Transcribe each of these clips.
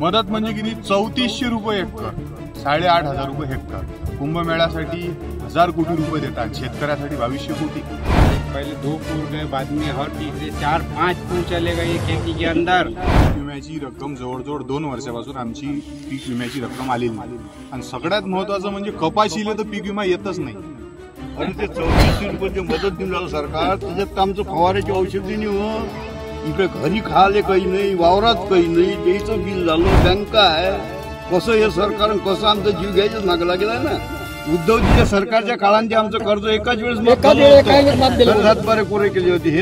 मदत म्हणजे किती 3400 रुपये एकर, 8,500 रुपये हेक्टर। कुंभमेळ्यासाठी 1000 कोटी रुपये देतात, शेतकऱ्यासाठी 2200 कोटी। पहले 2 पूर गए, बाद में और तीसरे 4-5 पूर चले गए खेती के अंदर। विम्याची रक्कम जवळजवळ 2 वर्षापासून आमची पीक विम्याची रक्कम आलेली नाही, आणि सगळ्यात महत्त्वाचं म्हणजे कपाशीला तर पीक विमा येतच नाही। आणि ते 3400 रुपये मदत देऊन राहिलं सरकार, त्याच्यात आमचं फवाऱ्याची औषधी नाही हो, इकडे घरी खाले काही नाही, वावरात काही नाही, त्याचं बिल झालं, बँका आहे। कसं हे सरकार कसं आमचा जीव घ्यायचं मागं लागेल ना। उद्धवजीच्या सरकारच्या काळांचे आमचं कर्ज एकाच वेळेस सातबारे कोरे केले होते। हे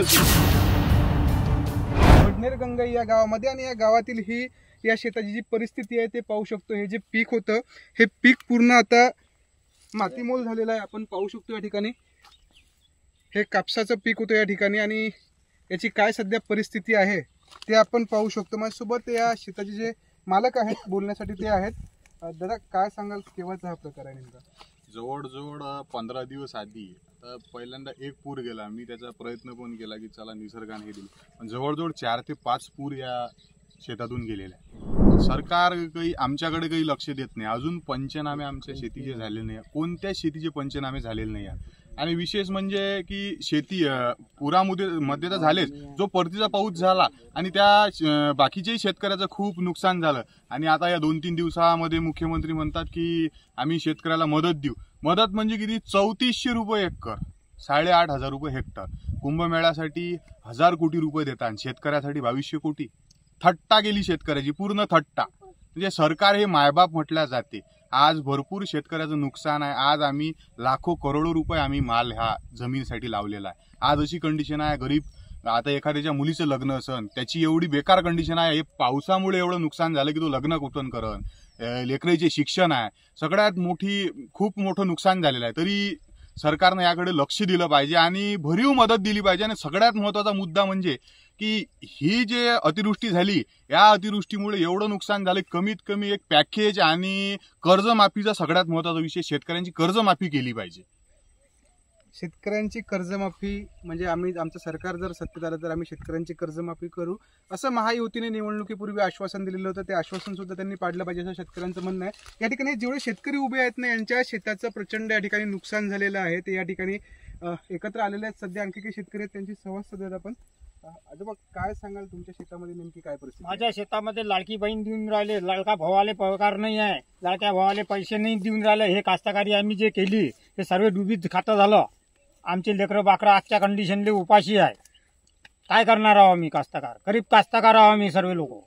वडनेर गंगाई या गावामध्ये, आणि या गावातील ही या शेताची जी परिस्थिती आहे ते पाहू शकतो। हे जे पीक होतं हे पीक पूर्ण आता मातीमोल झालेलं आहे, आपण पाहू शकतो या ठिकाणी। हे कापसाचं पीक होतं या ठिकाणी, आणि याची काय सध्या परिस्थिती आहे ते आपण पाहू शकतो। माझ्यासोबत या शेताचे जे मालक आहेत बोलण्यासाठी ते आहेत। दादा, काय सांगाल, केव्हाचा हा प्रकार आहे नेमका? जवळजवळ 15 दिवस आधी पहिल्यांदा एक पूर गेला। मी त्याचा प्रयत्न पण केला की चला निसर्गाने हे दिलं, पण जवळजवळ 4 ते 5 पूर या शेतातून गेलेले आहे। सरकार काही आमच्याकडे काही लक्ष देत नाही, अजून पंचनामे आमच्या शेतीचे झाले नाही, कोणत्याच शेतीचे पंचनामे झालेले नाही आहे। आणि विशेष म्हणजे की शेती पुरामध्ये तर झालेच, जो परतीचा पाऊस झाला आणि त्या बाकीच्याही शेतकऱ्याचं खूप नुकसान झालं। आणि आता या 2-3 दिवसामध्ये मुख्यमंत्री म्हणतात की आम्ही शेतकऱ्याला मदत देऊ। मदत म्हणजे किती 3400 रुपये एकर, 8,500 रुपये हेक्टर। कुंभमेळ्यासाठी 1000 कोटी रुपये देतात, शेतकऱ्यासाठी 2200 कोटी। थट्टा गेली शेतकऱ्याची, पूर्ण थट्टा। म्हणजे सरकार हे मायबाप म्हटल्या जाते। आज भरपूर शेतकऱ्याचं नुकसान आहे। आज आम्ही लाखो करोडो रुपये आम्ही माल ह्या जमिनीसाठी लावलेला आहे। आज अशी कंडिशन आहे, गरीब आता एखाद्याच्या मुलीचं लग्न असन त्याची एवढी बेकार कंडिशन आहे, हे पावसामुळे एवढं नुकसान झालं की तो लग्न कुठून करण, लेकराचे शिक्षण आहे, सगळ्यात खूप मोठं नुकसान झालेलं आहे। तरी सरकारनं याकडे लक्ष दिलं पाहिजे आणि भरीव मदत दिली पाहिजे। आणि सगळ्यात महत्त्वाचा मुद्दा म्हणजे की ही जे अतिवृष्टी झाली, या अतिवृष्टीमुळे एवढं नुकसान झालं, कमीत कमी एक पॅकेज आणि कर्जमाफीचा सगळ्यात महत्त्वाचा विषय, शेतकऱ्यांची कर्जमाफी केली पाहिजे। शेतकऱ्यांची कर्जमाफी म्हणजे आमचं सरकार जर सत्तेत आलं तर आम्ही शेतकऱ्यांची कर्जमाफी करू, असं महायुतीने निवडणुकीपूर्वी आश्वासन दिलेलं होतं। ते आश्वासन सुद्धा त्यांनी पाडलं पाहिजे असं शेतकऱ्यांचं म्हणणं आहे। या ठिकाणी जेवढे शेतकरी उभे आहेत ना, यांच्या शेताचं प्रचंड या ठिकाणी नुकसान झालेलं आहे। ते या ठिकाणी एकत्र आलेले आहेत। सध्या आणखी काही शेतकरी आहेत, त्यांची संवाद साधूयात आपण। आजोबा, काय सांगाल, तुमच्या शेतामध्ये नेमकी काय परिस्थिती? माझ्या शेतामध्ये लाडकी बहीण देऊन राहिले, लाडका भावाले पगार नाही आहे, लाडक्या भावाले पैसे नाही देऊन राहिले। हे कास्तकारी आम्ही जे केली ते सर्व डुबीत खातं झालं। आमचे लेकरं बाकरं आजच्या कंडिशनले उपाशी आहे। काय करणार आहोत आम्ही? कास्तकार, गरीब कास्तकार आहोत आम्ही सर्व लोक।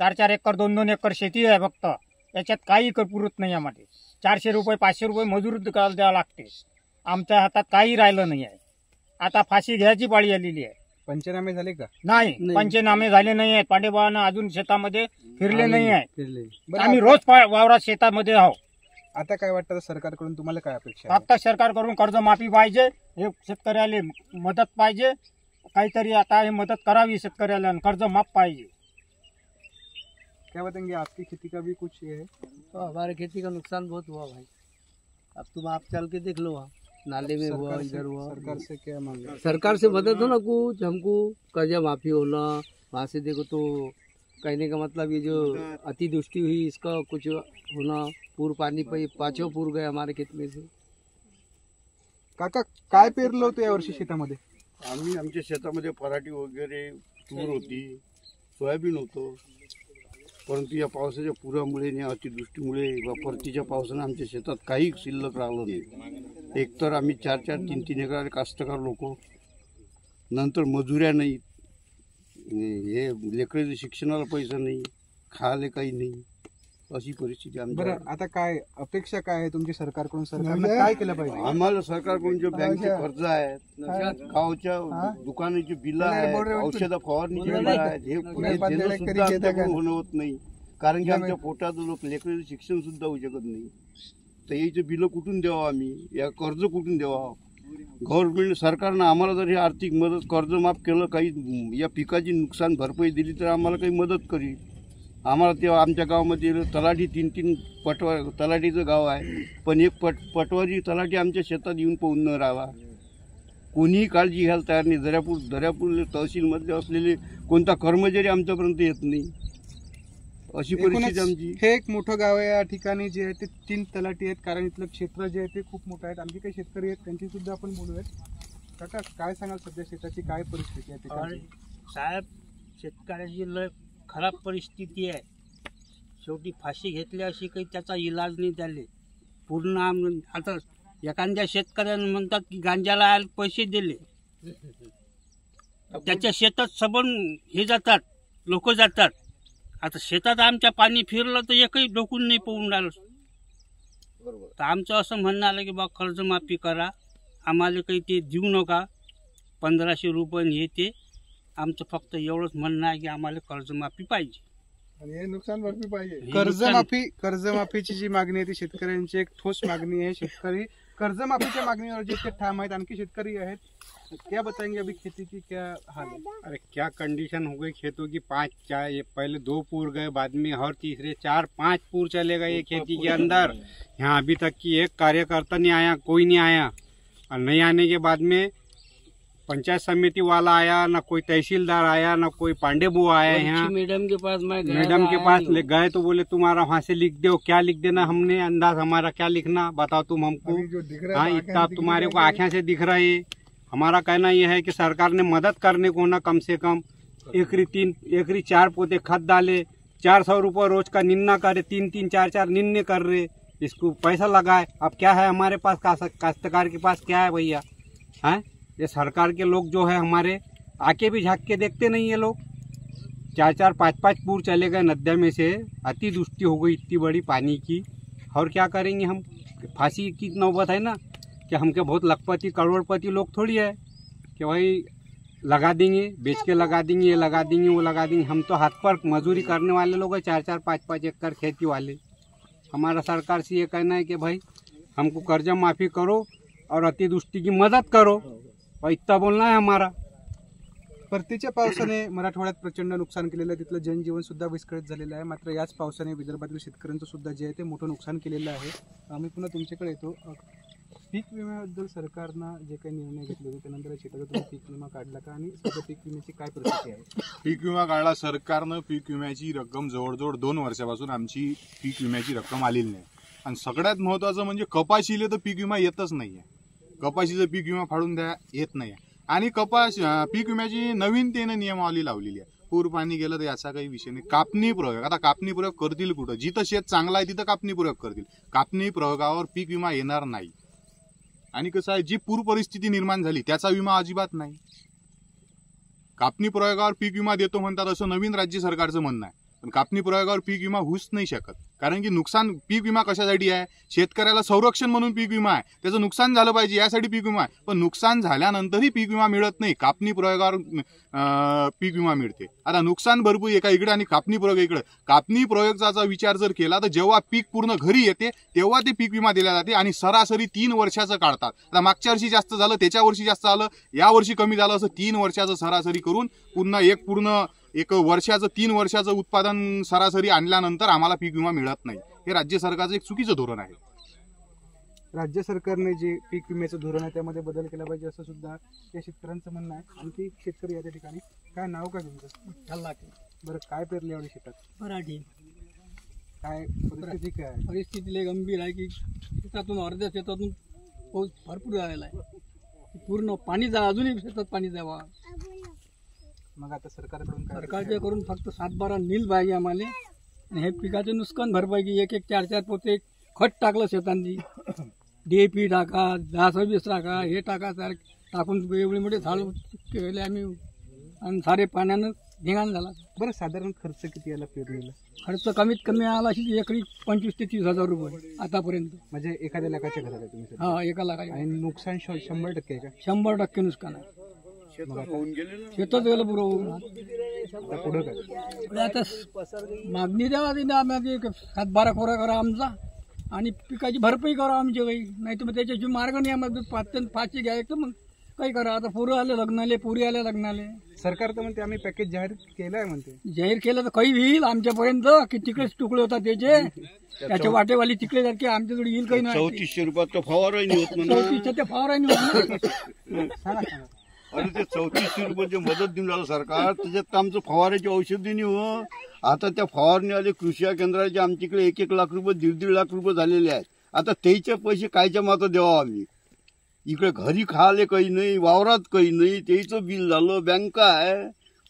4-4 एकर 2-2 एकर शेती आहे फक्त, याच्यात काही पुरत नाही आम्हाला। 400 रुपये 500 रुपये मजूर द्यावं लागते, आमच्या हातात काही राहिलं नाही आहे। आता फाशी घ्यायची पाळी आलेली आहे। पंचनामे झाले का? नाही, पंचनामे झाले नाही आहेत। पांडेबाबांना अजून शेतामध्ये फिरले नाही आहे। आम्ही रोज वावरात शेतामध्ये आहोत। आता काय वाटतं सरकारकडून, तुम्हाला काय अपेक्षा? फक्त सरकारकडून कर्जमाफी पाहिजे, हे शेतकऱ्याला मदत पाहिजे, काहीतरी आता हे मदत करावी शेतकऱ्याला, कर्ज माफ पाहिजे। क्या बताएंगे, आपकी खेती का भी कुछ ये है? तो हमारे खेती का नुकसान बहुत हुआ भाई। अब तुम आप चल के देख लो, नाले में हुआ, इधर हुआ। सरकार से क्या मांग? सरकार से मदद हो ना कुछ, हमको कर्जा माफी होना। वहाँ से देखो तो कहने का मतलब ये जो अतिवृष्टि हुई इसका कुछ होना, पूर पानी पे 5 पूर गए हमारे खेत में से। काका, काय पेरलं होतं यावर्षी शेतामध्ये? आम्ही आमच्या शेतामध्ये पराठी वगैरे, तूर होती, सोयाबीन होतं, परंतु या पावसाच्या पुरामुळे आणि अतिवृष्टीमुळे व परतीच्या पावसाने आमच्या शेतात काही शिल्लक राहिलं नाही। एकतर आम्ही 4-4, 3-3 एकर कास्तकार लोक, नंतर मजुऱ्या नाहीत, हे लेकराच्या शिक्षणाला पैसा नाही, खायला काही नाही, अशी परिस्थिती आमची। बरं, आता काय अपेक्षा काय आहे तुमची सरकारकडून? सरकारने काय केलं पाहिजे? आम्हाला सरकारकडून जे बँकचे कर्ज आहेत, गावच्या दुकानाची बिलं आहेत, औषध फवारणीची बिलं आहेत, हे देणं सुद्धा आमच्याकडून होणं होत नाही। कारण की आमच्या पोटात लोक लेकराचं शिक्षण सुद्धा होऊ शकत नाही, तर याचे बिलं कुठून द्यावं आम्ही, या कर्ज कुठून द्यावं? गव्हर्नमेंट सरकारनं आम्हाला जर हे आर्थिक मदत, कर्ज माफ केलं, काही या पिकाची नुकसान भरपाई दिली तर आम्हाला काही मदत करी। आम्हाला तेव्हा आमच्या गावामध्ये तलाठी 3-3 तलाठीचं गाव आहे, पण एक पटवारी तलाठी आमच्या शेतात येऊन पाहून न राहावा, कोणीही काळजी घ्यायला तयार नाही। दर्यापूर तहसीलमध्ये असलेले कोणता कर्मचारी आमच्यापर्यंत येत नाही। अशी परिस्थिती एकूणच आमची. हे एक मोठं गाव आहे. या ठिकाणी जे आहे ते 3 तलाठी आहेत, कारण इथलं क्षेत्र जे आहे ते खूप मोठं आहे. आणखी काही शेतकरी आहेत त्यांची सुद्धा आपण बोलूयात. काका, काय सांगाल सध्या शेताची काय परिस्थिती आहे तिकडची? साहेब, शेतकऱ्याची लय खराब परिस्थिती आहे. शेवटी फाशी घेतली अशी काही त्याचा इलाज नाही त्याले. पूर्ण आता एखाद्या शेतकऱ्यानं म्हणतात की गांजाला पैसे दिले, त्याच्या शेतात सबन हे जातात, लोक जातात. आता शेतात आमच्या पाणी फिरलं तर एकही डोकून नाही पोहून राहिलं. तर आमचं असं म्हणणं आलं की बा कर्जमाफी करा, आम्हाला काही ते देऊ नका 1500 रुपये हे ते. आमचं फक्त एवढंच म्हणणं आहे की आम्हाला कर्जमाफी पाहिजे आणि हे नुकसान भरपाई पाहिजे. हे कर्जमाफीची जी मागणी आहे ती शेतकऱ्यांची एक ठोस मागणी आहे. शेतकरी कर्जमाफीच्या मागणीवर जे ठाम आहेत. आणखी शेतकरी आहेत, क्या बताएंगे अभी खेती की क्या हाल है? अरे क्या कंडीशन हो गई खेतों की। 5-4 ये पहले 2 पूर गए, बाद में और तीसरे 4-5 पूर चले गए ये खेती के अंदर। यहाँ अभी तक की एक कार्यकर्ता नहीं आया, कोई नहीं आया। और नहीं आने के बाद में पंचायत समिति वाला आया, ना कोई तहसीलदार आया, ना कोई पांडे बुआ आया। यहाँ मैडम के पास मैं गया मैडम के था, पास ले गए तो बोले तुम्हारा वहाँ से लिख दो। क्या लिख देना हमने, अंदाज हमारा क्या लिखना बताओ तुम हमको। अभी जो दिख रहा हाँ, है इतना तुम्हारे को आँखें से दिख रहा है। हमारा कहना यह है कि सरकार ने मदद करने को ना कम से कम एकरी 4 पोते खत डाले, 400 रुपये रोज का निन्ना करे, 3-3, 4-4 निन्ने कर रहे, इसको पैसा लगाए। अब क्या है हमारे पास, काश्तकार के पास क्या है भैया? हैं, ये सरकार के लोग जो है हमारे आके भी झाँक के देखते नहीं है लोग। 4-4, 5-5 पूर चले गए नदिया में से। अतिवृष्टि हो गई इतनी बड़ी पानी की, और क्या करेंगे हम। फांसी की नौबत है ना, कि हमके बहुत लखपति करोड़पति लोग थोड़ी है कि भाई लगा देंगे, बेच के लगा देंगे, ये लगा देंगे, वो लगा देंगे। हम तो हाथ पर मजदूरी करने वाले लोग हैं, 4-4, 5-5 एकड़ खेती वाले। हमारा सरकार से ये कहना है कि भाई हमको कर्जा माफ़ी करो और अतिवृष्टि की मदद करो, और इतना बोलना है हमारा। परतीच्या पावसाने मराठवाड्यात प्रचंड नुकसान केलेलं आहे. तिथलं जनजीवन सुद्धा विस्कळीत झालेलं आहे. मात्र याच पावसाने विदर्भातील शेतकऱ्यांचं सुद्धा जे आहे ते मोठं नुकसान केलेलं आहे. आम्ही पुन्हा तुमच्याकडे येतो. पीक विम्याबद्दल सरकारनं जे काही निर्णय घेतले होते त्यानंतर शेताचा तुम्ही पीक विमा काढला का, आणि सध्या पीक विम्याची काय परिस्थिती आहे? पीक विमा काढला सरकारनं. पीक विम्याची रक्कम जवळजवळ 2 वर्षापासून आमची पीक विम्याची रक्कम आलेली नाही. आणि सगळ्यात महत्वाचं म्हणजे कपाशीले तर पीक विमा येतच नाहीये. कपाशीचं पीक विमा फाडून द्या येत नाही. आणि पीक विम्याची नवीनतेनं नियमावली लावलेली आहे. पूर पाणी गेलं तर याचा काही विषय नाही. कापणी प्रयोग, आता कापणी प्रयोग करतील कुठं? जिथं शेत चांगलं आहे तिथं कापणी प्रयोग करतील. कापणी प्रयोगावर पीक विमा येणार नाही. आणि कसं आहे, जी पूर परिस्थिती निर्माण झाली त्याचा विमा अजिबात नाही. कापणी प्रयोगावर पीक विमा देतो म्हणतात असं नवीन राज्य सरकारचं म्हणणं आहे. पण कापणी प्रयोगावर पीक विमा होऊच नाही शकत. कारण की नुकसान, पीक विमा कशासाठी आहे? शेतकऱ्याला संरक्षण म्हणून पीक विमा आहे. त्याचं नुकसान झालं पाहिजे यासाठी पीक विमा आहे. पण नुकसान झाल्यानंतरही पीक विमा मिळत नाही. कापणी प्रयोगावर पीक विमा मिळते. आता नुकसान भरपूर एका इकडे आणि कापणी प्रयोग इकडे. कापणी प्रयोगाचा विचार जर केला तर जेव्हा पीक पूर्ण घरी येते तेव्हा ते पीक विमा दिला जाते, आणि सरासरी 3 वर्षाचं काढतात. आता मागच्या वर्षी जास्त झालं, त्याच्या वर्षी जास्त झालं, या वर्षी कमी झालं, असं 3 वर्षाचं सरासरी करून पुन्हा एक वर्षाचं 3 वर्षाचं उत्पादन सरासरी आणल्यानंतर आम्हाला पीक विमा मिळत नाही. हे राज्य सरकारचं एक चुकीचं धोरण आहे. राज्य सरकारने जे पीक विम्याचं धोरण आहे त्यामध्ये बदल केला पाहिजे असं सुद्धा या शेतकऱ्यांचं म्हणणं आहे. आणखी शेतकरी या ठिकाणी. काय नाव काय तुमचं? बरं, काय पेरले एवढे शेतात? मराठी. काय परिस्थिती काय आहे? परिस्थिती लय गंभीर आहे की शेतातून अर्ध्या शेतातून पाऊस भरपूर झालेला आहे. पूर्ण पाणी अजूनही शेतात पाणी जावा. मग आता सरकारकडून काय? सरकारच्या करून फक्त 7-12 नील पाहिजे आम्हाला. आणि हे पिकाचे नुकसान भरपाई की 1-1, 4-4 पोते खत टाकलं शेतांनी, DAP टाका, 10-26 टाका, हे टाका, टाकून एवढे मोठे झाड केले आम्ही, आणि सारे पाण्यानं धिंगाण झाला. बरं, साधारण खर्च किती याला पेरणीला? खर्च कमीत कमी आला अशी एकरी 25,000 ते 30,000 रुपये आतापर्यंत. म्हणजे एखाद्या लाखाच्या घरात आहे तुम्ही सध्या? हा, 1 लाखाच्या. आणि नुकसान 100% आहे का? 100% नुकसान आहे. शेतात गेलं पुरं. आता पुढं काय? पुढे आता मागणी द्यावा तिने आम्ही 7-12 कोरा करा आमचा, आणि पिकाची भरपाई करा आमची काही. नाही तर मग त्याच्याशी मार्ग नाही आम्हाला. फाशी घ्यायचं मग काही करा. आता पोरं आले लग्नाले, पुरी आले लग्नाले. सरकार तर म्हणते आम्ही पॅकेज जाहीर केलं आहे म्हणते. जाहीर केलं तर काही येईल आमच्यापर्यंत की तिकडेच तुकडे होतात त्याचे वाटेवाली तिकडे जात की आमच्याकडे येईल काही नाही. 3400 रुपयात तो फवाराही नाही होत म्हणा. 3400 ते फवाराही नाही होत. सांगा. अरे ते 3400 रुपये जे मदत देऊन राहिलं सरकार, त्याच्यात तर आमचं फवाऱ्याची औषधी नाही हो. आता त्या फवारणीवाले कृषी केंद्राचे आमच्याकडे 1-1 लाख रुपये 1.5 लाख रुपये झालेले आहेत. आता त्याचे पैसे कायच्या मात्र द्यावा आम्ही? इकडे घरी खायला काही नाही, वावरात काही नाही, त्याचं बिल झालं, बँका आहे.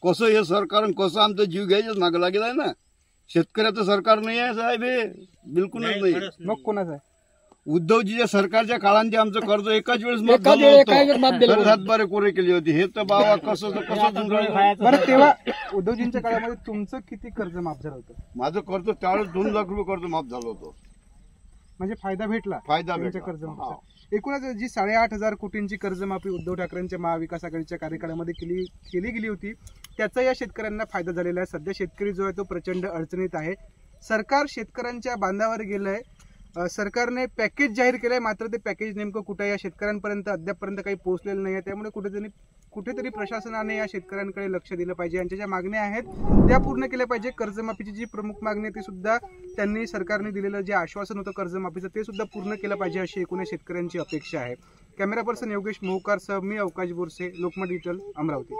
कसं हे सरकार कसं आमचा जीव घ्यायचं मागं लागेल आहे ना. शेतकऱ्याचं सरकार नाही आहे साहेब, हे बिलकुलच नाही. मग कोणाचं आहे? उद्धवजीच्या सरकारच्या काळात आमचं कर्ज एकाच वेळेस माफ झालं होतं. हातबारे कोरे केली होती. हे तर बाबा कसं बरं, तेव्हा उद्धवजींच्या काळामध्ये तुमचं किती कर्ज माफ झालं होतं? माझं कर्ज त्यावेळेस 2 लाख रुपये कर्ज माफ झालं होतं. म्हणजे फायदा भेटला फायदा त्यांच्या भेटला. कर्जमाफीचा. एकूणच जी 8,500 कोटींची कर्जमाफी उद्धव ठाकरेंच्या महाविकास आघाडीच्या कार्यकाळामध्ये केली गेली होती, त्याचा या शेतकऱ्यांना फायदा झालेला आहे. सध्या शेतकरी जो आहे तो प्रचंड अडचणीत आहे. सरकार शेतकऱ्यांच्या बांधावर गेलंय. सरकारने पॅकेज जाहीर केलंय, मात्र ते पॅकेज नेमकं कुठे या शेतकऱ्यांपर्यंत अद्यापपर्यंत काही पोहोचलेलं नाही आहे. त्यामुळे कुठेतरी प्रशासनाने या शेतकऱ्यांकडे लक्ष दिलं पाहिजे. यांच्या ज्या मागण्या आहेत त्या पूर्ण केल्या पाहिजे. कर्जमाफीची जी प्रमुख मागणी आहे ती सुद्धा त्यांनी सरकारने दिलेलं जे आश्वासन होतं कर्जमाफीचं ते सुद्धा पूर्ण केलं पाहिजे, अशी एकूण शेतकऱ्यांची अपेक्षा आहे. कॅमेरा पर्सन योगेश मोहकार सह मी अवकाश बोरसे, लोकमत डिजिटल, अमरावती.